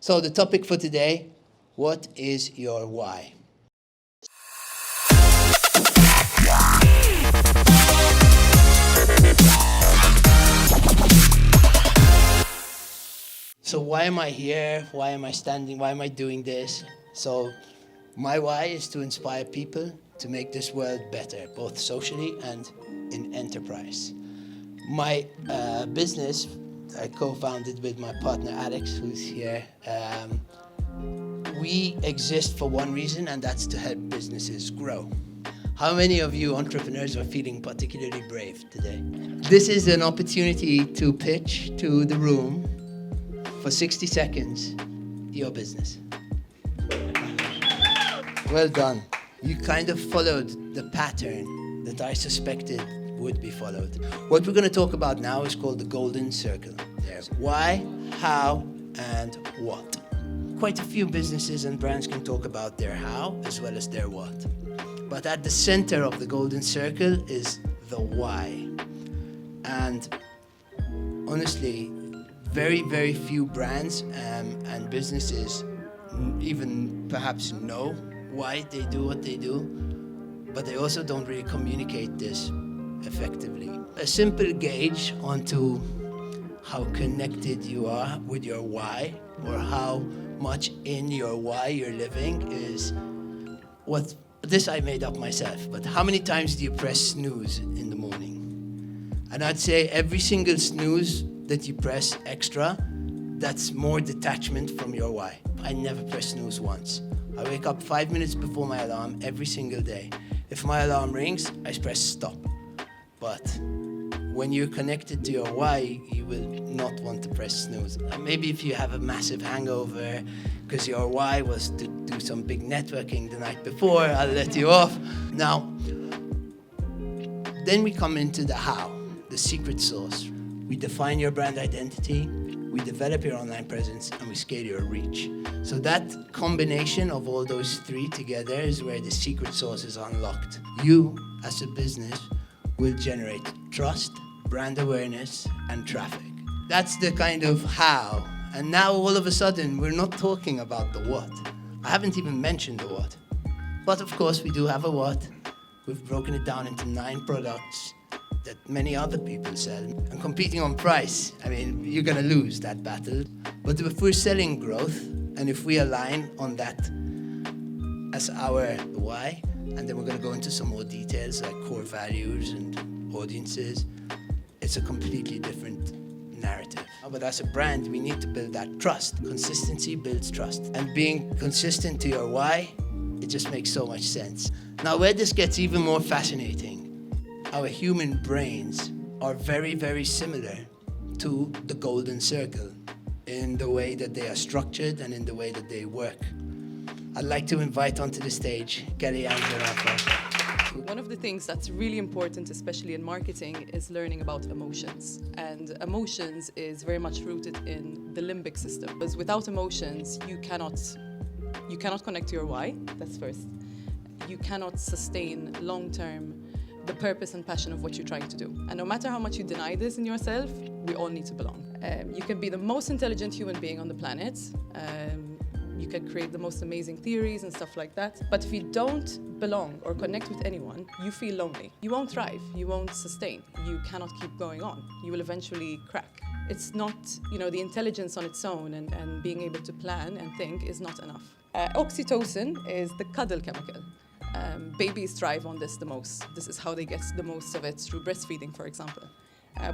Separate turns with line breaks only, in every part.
So the topic for today, what is your why? So why am I here? Why am I standing? Why am I doing this? So my why is to inspire people to make this world better, both socially and in enterprise. My business I co-founded with my partner Alex, who's here. We exist for one reason, and that's to help businesses grow. How many of you entrepreneurs are feeling particularly brave today? This is an opportunity to pitch to the room for 60 seconds your business. Well done. You kind of followed the pattern that I suspected would be followed. What we're going to talk about now is called the golden circle. There's why, how, and what. Quite a few businesses and brands can talk about their how as well as their what. But at the center of the golden circle is the why. And honestly, very, very few brands and businesses even perhaps know why they do what they do, but they also don't really communicate this effectively. A simple gauge onto how connected you are with your why, or how much in your why you're living, is what this I made up myself, but how many times do you press snooze in the morning? And I'd say every single snooze that you press extra, that's more detachment from your why. I never press snooze once. I wake up 5 minutes before my alarm every single day. If my alarm rings, I press stop. But when you're connected to your why, you will not want to press snooze. And maybe if you have a massive hangover because your why was to do some big networking the night before, I'll let you off. Now, then we come into the how, the secret sauce. We define your brand identity, we develop your online presence, and we scale your reach. So that combination of all those three together is where the secret sauce is unlocked. You, as a business, will generate trust, brand awareness, and traffic. That's the kind of how. And now all of a sudden, we're not talking about the what. I haven't even mentioned the what. But of course, we do have a what. We've broken it down into 9 products that many other people sell. And competing on price, I mean, you're gonna lose that battle. But if we're selling growth, and if we align on that as our why, and then we're gonna go into some more details like core values and audiences, it's a completely different narrative. But as a brand, we need to build that trust. Consistency builds trust. And being consistent to your why, it just makes so much sense. Now, where this gets even more fascinating, our human brains are very, very similar to the golden circle in the way that they are structured and in the way that they work. I'd like to invite onto the stage Kelly and Jennifer.
One of the things that's really important, especially in marketing, is learning about emotions. And emotions is very much rooted in the limbic system. Because without emotions, you cannot connect to your why, that's first. You cannot sustain long-term the purpose and passion of what you're trying to do. And no matter how much you deny this in yourself, we all need to belong. You can be the most intelligent human being on the planet. You can create the most amazing theories and stuff like that. But if you don't belong or connect with anyone, you feel lonely. You won't thrive, you won't sustain. You cannot keep going on. You will eventually crack. It's not, the intelligence on its own and being able to plan and think is not enough. Oxytocin is the cuddle chemical. Babies thrive on this the most. This is how they get the most of it through breastfeeding, for example.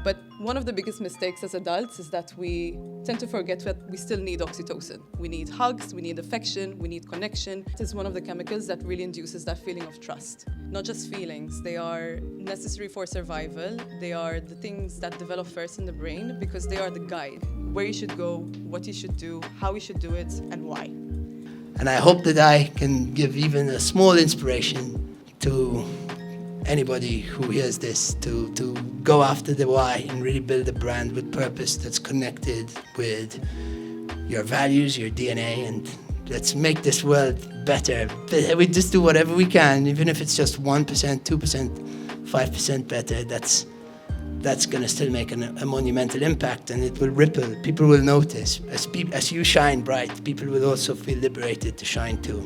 But one of the biggest mistakes as adults is that we tend to forget that we still need oxytocin. We need hugs, we need affection, we need connection. It is one of the chemicals that really induces that feeling of trust. Not just feelings, they are necessary for survival. They are the things that develop first in the brain because they are the guide. Where you should go, what you should do, how you should do it, and why.
And I hope that I can give even a small inspiration to anybody who hears this to go after the why and really build a brand with purpose that's connected with your values, your DNA, and let's make this world better. We just do whatever we can, even if it's just 1%, 2%, 5% better. that's going to still make a monumental impact, and it will ripple. People will notice. As you shine bright, people will also feel liberated to shine too.